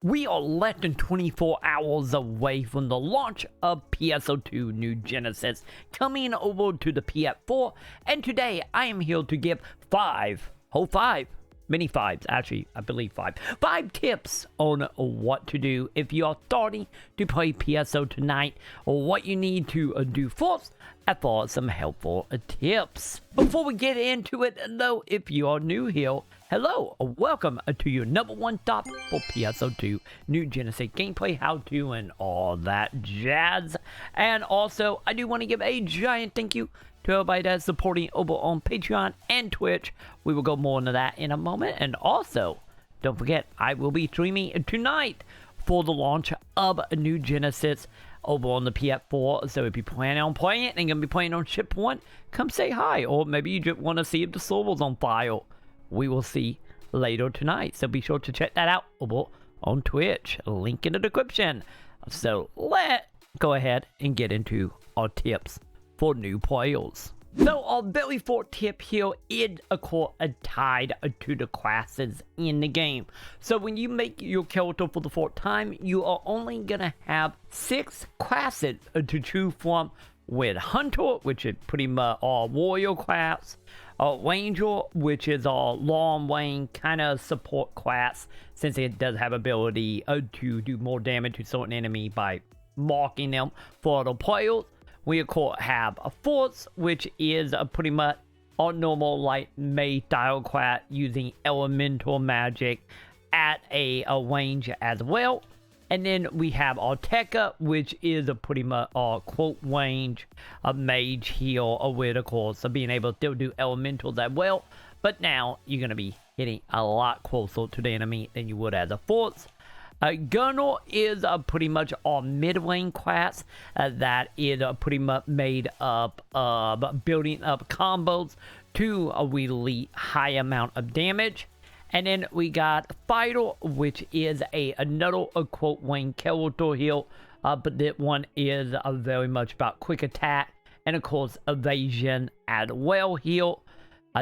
We are less than 24 hours away from the launch of PSO2 New Genesis coming over to the PS4, and today I am here to give many fives, actually, I believe five tips on what to do if you are starting to play PSO tonight, or what you need to do first, as far as some helpful tips. Before we get into it, though, if you are new here, hello, welcome to your #1 stop for PSO2 New Genesis gameplay, how-to, and all that jazz. And also, I do want to give a giant thank you to everybody that's supporting over on Patreon and Twitch. We will go more into that in a moment. And also, don't forget, I will be streaming tonight for the launch of a New Genesis over on the PS4. So if you plan on playing it and going to be playing on Ship 1, come say hi. Or maybe you just want to see if the server's on fire. We will see later tonight. So be sure to check that out over on Twitch. Link in the description. So let's go ahead and get into our tips for new players. So our very first tip here is, of course, tied to the classes in the game. So when you make your character for the first time, you are only gonna have 6 classes to choose from, with Hunter, which is pretty much our warrior class, Ranger, which is our long range kind of support class, since it does have ability to do more damage to certain enemy by marking them for other players. We of course have a Force, which is pretty much our normal light mage style class using elemental magic at a range as well. And then we have our Tekka, which is pretty much our quote range mage heal with, of course, being able to still do elementals as well. But now you're going to be hitting a lot closer to the enemy than you would as a Force. Gunner is pretty much our mid-lane class that is pretty much made up of building up combos to a really high amount of damage. And then we got Fighter, which is another quote wing character here, but that one is very much about quick attack and of course evasion as well here.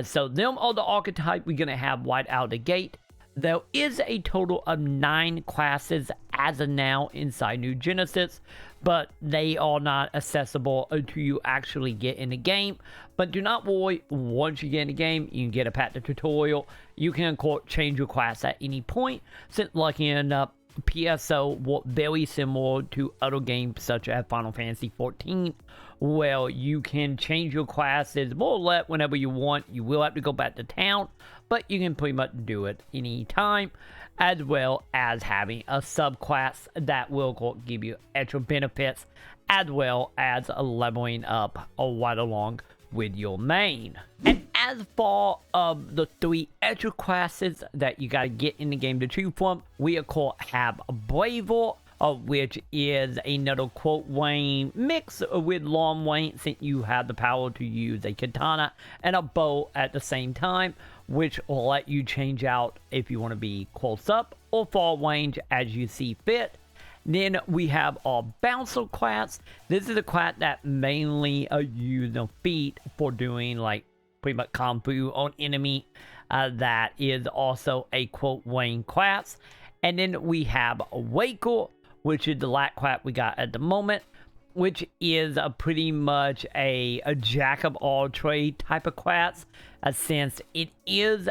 So them are the archetype we're gonna have right out the gate. There is a total of 9 classes as of now inside New Genesis, but they are not accessible to you actually get in the game. But do not worry, once you get in the game, you can get a path tutorial. You can, of course, change your class at any point. Since, lucky enough, PSO work very similar to other games such as Final Fantasy 14, where you can change your classes more or less whenever you want. You will have to go back to town, but you can pretty much do it anytime, as well as having a subclass that will give you extra benefits, as well as leveling up right along with your main. And as far as the 3 extra classes that you gotta get in the game to choose from, we of course have Braver, which is another quote range mix with long range, since you have the power to use a katana and a bow at the same time, which will let you change out if you want to be close up or far range as you see fit. Then we have our Bouncer class. This is a class that mainly use the feet for doing like pretty much kung fu on enemy. That is also a quote range class. And then we have Waker, which is the last class we got at the moment, which is pretty much a jack of all trade type of class, since it is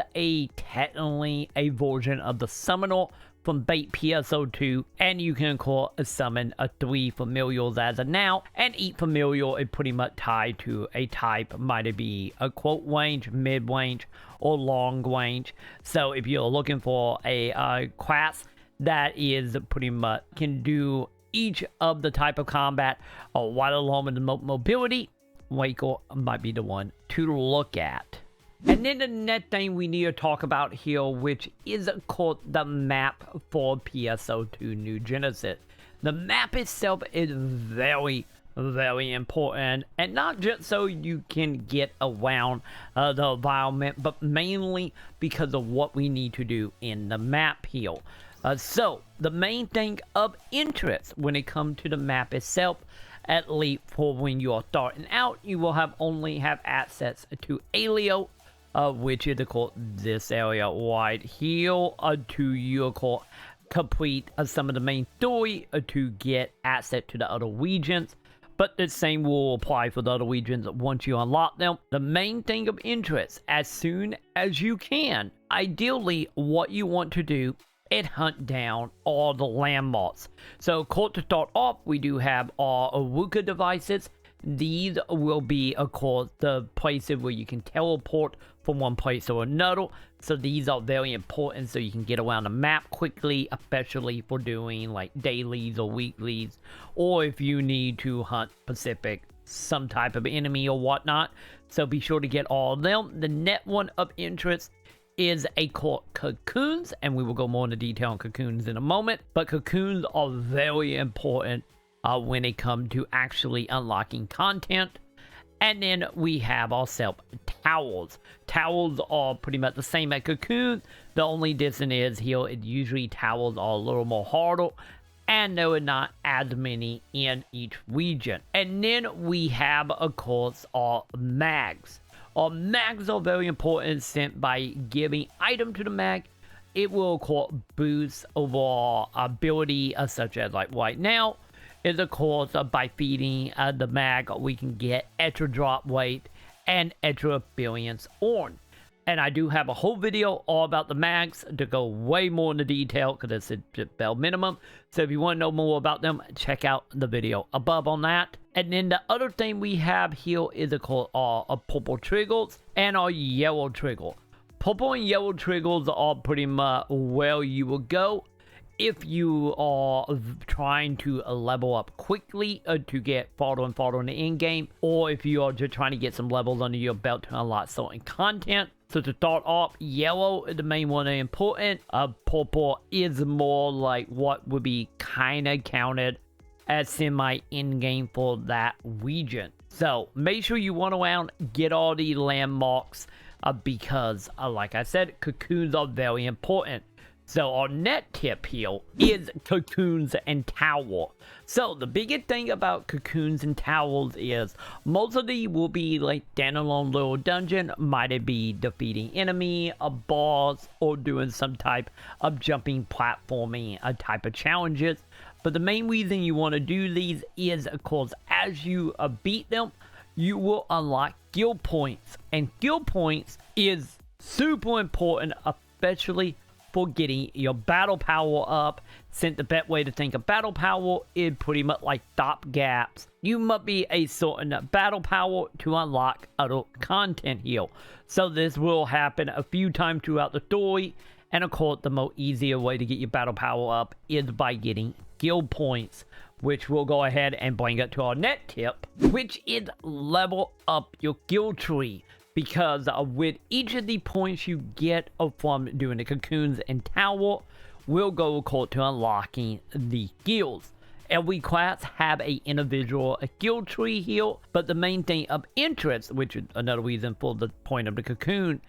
technically a version of the Summoner from bait PSO2, and you can call summon 3 familiars as of now, and each familiar is pretty much tied to a type, might it be a quote range, mid range, or long range. So if you're looking for a class that is pretty much can do each of the type of combat right along with the mobility, Waker might be the one to look at. And then the next thing we need to talk about here, which is called the map for PSO2 New Genesis. The map itself is very important, and not just so you can get around the environment, but mainly because of what we need to do in the map here. So the main thing of interest when it comes to the map itself, at least for when you're starting out, you will only have access to Alio, which is called this area right here, to your complete some of the main story to get access to the other regions. But the same will apply for the other regions once you unlock them. The main thing of interest, as soon as you can, ideally what you want to do is hunt down all the landmarks. So of course, to start off, we do have our Aruka devices. These will be, of course, the places where you can teleport from one place or another. So these are very important so you can get around the map quickly, especially for doing like dailies or weeklies, or if you need to hunt specific some type of enemy or whatnot. So be sure to get all of them. The next one of interest is called Cocoons, and we will go more into detail on Cocoons in a moment. But Cocoons are very important when it comes to actually unlocking content. And then we have ourselves towels. Towels are pretty much the same as Cocoons. The only difference is here, usually towels are a little more harder, and there are not as many in each region. And then we have, of course, our mags. Our mags are very important since by giving item to the mag, it will, of course, boost overall ability, such as like right now. Is of course by feeding the mag, we can get extra drop weight and extra experience on. And I do have a whole video all about the mags to go way more into detail because it's a bare minimum. So if you want to know more about them, check out the video above on that. And then the other thing we have here is called our purple triggers and our yellow trigger. Purple and yellow triggers are pretty much where you will go if you are trying to level up quickly to get farther and farther in the end game, or if you are just trying to get some levels under your belt to unlock certain content. So to start off, yellow is the main one important. Purple is more like what would be kind of counted as semi end game for that region. So make sure you run around, get all the landmarks because like I said, cocoons are very important. So our net tip here is Cocoons and Tower. So the biggest thing about Cocoons and Towers is most of these will be like standalone little dungeon. Might it be defeating enemy, a boss, or doing some type of jumping platforming type of challenges. But the main reason you want to do these is, of course, as you beat them, you will unlock skill points. And skill points is super important, especially for getting your battle power up, since the best way to think of battle power is pretty much like stop gaps. You must be a certain battle power to unlock other content here. So this will happen a few times throughout the story, and of course the most easier way to get your battle power up is by getting skill points, which we'll go ahead and bring it to our net tip, which is level up your skill tree. Because with each of the points you get from doing the Cocoons and Tower, will go according to unlocking the skills. Every class have a individual skill tree here, but the main thing of interest, which is another reason for the point of the Cocoon,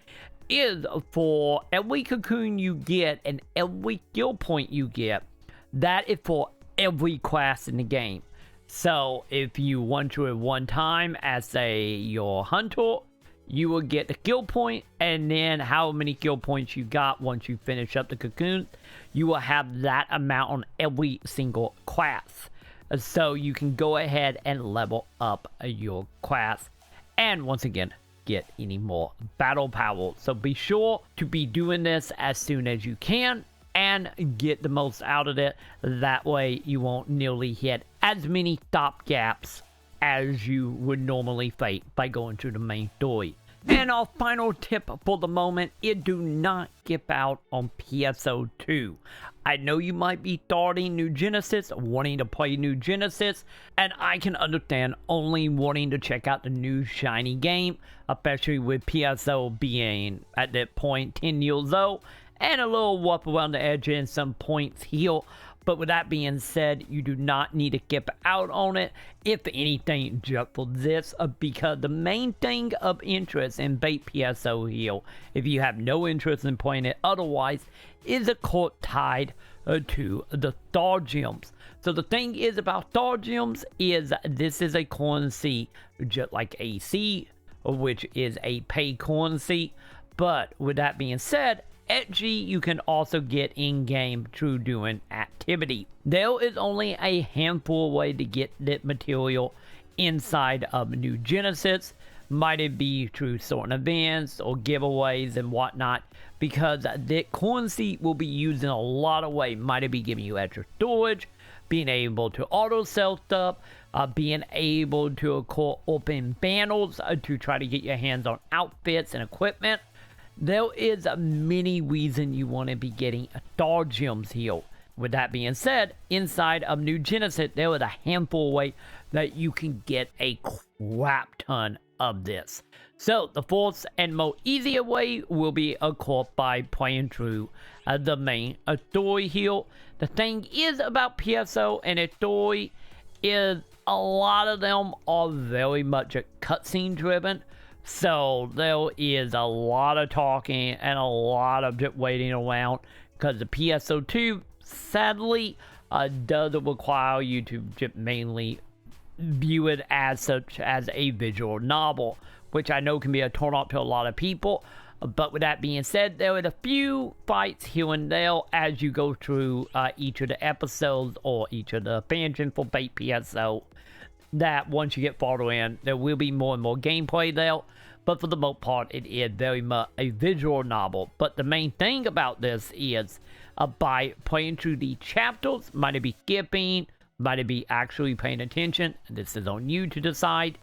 is for every Cocoon you get and every skill point you get, that is for every class in the game. So if you want to at one time as say your hunter, you will get the skill point, and then how many skill points you got once you finish up the Cocoon, you will have that amount on every single class. So you can go ahead and level up your class, and once again, get any more battle power. So be sure to be doing this as soon as you can, and get the most out of it. That way you won't nearly hit as many stop gaps as you would normally face by going through the main story. And our final tip for the moment is do not skip out on PSO2. I know you might be starting New Genesis, wanting to play New Genesis, and I can understand only wanting to check out the new shiny game, especially with PSO being at that point 10 years old, and a little rough around the edge and some points here. But with that being said, you do not need to skip out on it. If anything, just for this, because the main thing of interest in bait PSO here, if you have no interest in playing it otherwise, is a court tied to the star gems. So the thing is about star gems is this is a currency just like AC, which is a pay currency. But with that being said, XG you can also get in-game through doing activity. There is only a handful of ways to get that material inside of New Genesis. Might it be through certain events or giveaways and whatnot, because that currency will be used in a lot of ways. Might it be giving you extra storage, being able to auto sell stuff, being able to of course open banners to try to get your hands on outfits and equipment. There is many reasons you want to be getting star gems here. With that being said, inside of New Genesis, there is a handful of ways that you can get a crap ton of this. So the first and most easier way will be of course by playing through the main story here. The thing is about PSO and its story is a lot of them are very much cutscene driven. So there is a lot of talking and a lot of just waiting around, because the PSO2 sadly doesn't require you to just mainly view it as such as a visual novel, which I know can be a turn off to a lot of people. But with that being said, there are a few fights here and there as you go through each of the episodes or each of the expansion for Bait PSO, that once you get farther in, there will be more and more gameplay there. But for the most part, it is very much a visual novel. But the main thing about this is by playing through the chapters, might it be skipping, might it be actually paying attention, this is on you to decide.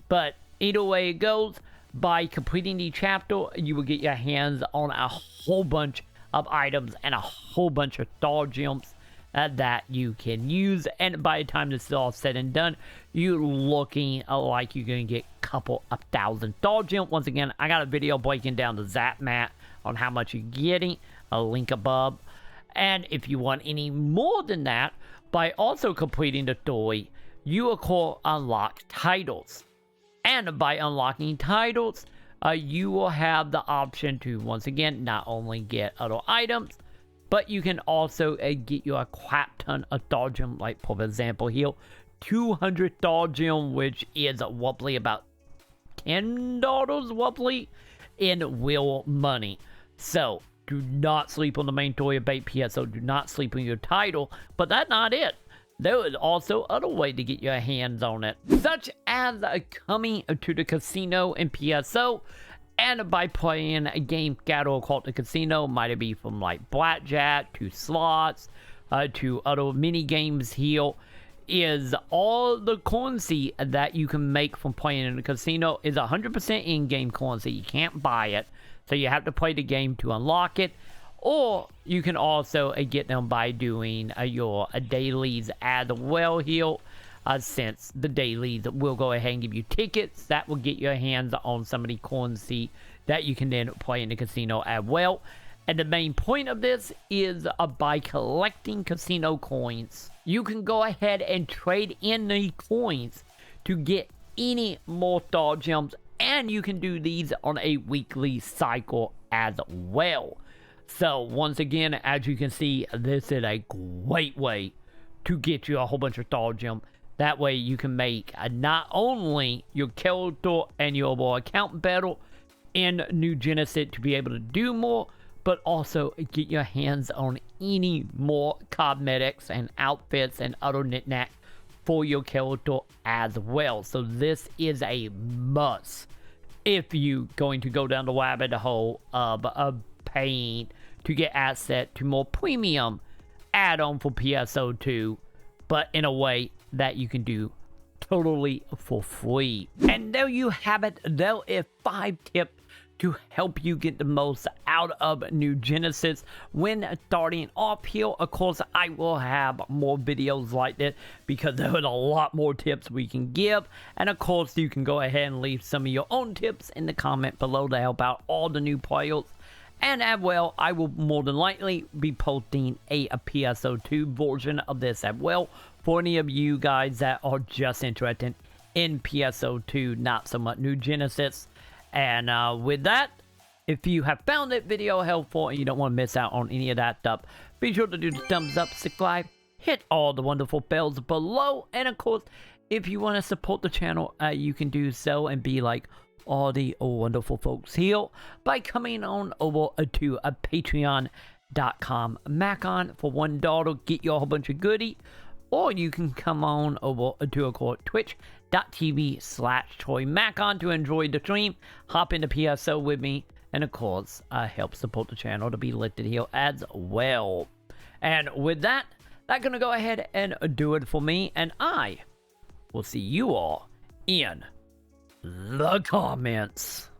But either way it goes, by completing the chapter, you will get your hands on a whole bunch of items and a whole bunch of star gems that you can use. And by the time this is all said and done, you're looking like you're going to get a couple of thousand star gems. Once again, I got a video breaking down the Zap Mat on how much you're getting, a link above. And if you want any more than that, by also completing the story, you of course unlock titles. And by unlocking titles, you will have the option to, once again, not only get other items, but you can also get you a crap ton of star gem, like for example here, 200 star gem, which is roughly about $10 roughly in real money. So do not sleep on the main story of Bait PSO. Do not sleep on your title. But that's not it. There is also other way to get your hands on it, such as coming to the casino in PSO, and by playing a game scattered called the casino. Might it be from like blackjack to slots to other mini games here, is all the currency that you can make from playing in the casino is 100% in-game currency. You can't buy it, so you have to play the game to unlock it. Or you can also get them by doing your dailies as well here, since the dailies will go ahead and give you tickets that will get your hands on some of the currency that you can then play in the casino as well. And the main point of this is by collecting casino coins, you can go ahead and trade in the coins to get any more star gems, and you can do these on a weekly cycle as well. So once again, as you can see, this is a great way to get you a whole bunch of star gems. That way you can make not only your character and your account better in New Genesis to be able to do more, but also get your hands on any more cosmetics and outfits and other knickknacks for your character as well. So this is a must if you going to go down the rabbit hole of paying to get access to more premium add-on for PSO2, but in a way that you can do totally for free. And there you have it. There is 5 tips to help you get the most out of New Genesis when starting off here. Of course, I will have more videos like this because there are a lot more tips we can give. And of course, you can go ahead and leave some of your own tips in the comment below to help out all the new players. And as well, I will more than likely be posting a PSO2 version of this as well for any of you guys that are just interested in PSO2, not so much New Genesis. And with that, if you have found that video helpful and you don't want to miss out on any of that stuff, be sure to do the thumbs up, subscribe, hit all the wonderful bells below. And of course, if you want to support the channel, you can do so and be like all the wonderful folks here by coming on over to patreon.com Maconn for $1. Get you a whole bunch of goodie. Or you can come on over to twitch.tv/TroyMaconn to enjoy the stream, hop into PSO with me, and of course, help support the channel to be lifted here as well. And with that, that's going to go ahead and do it for me, and I will see you all in the comments.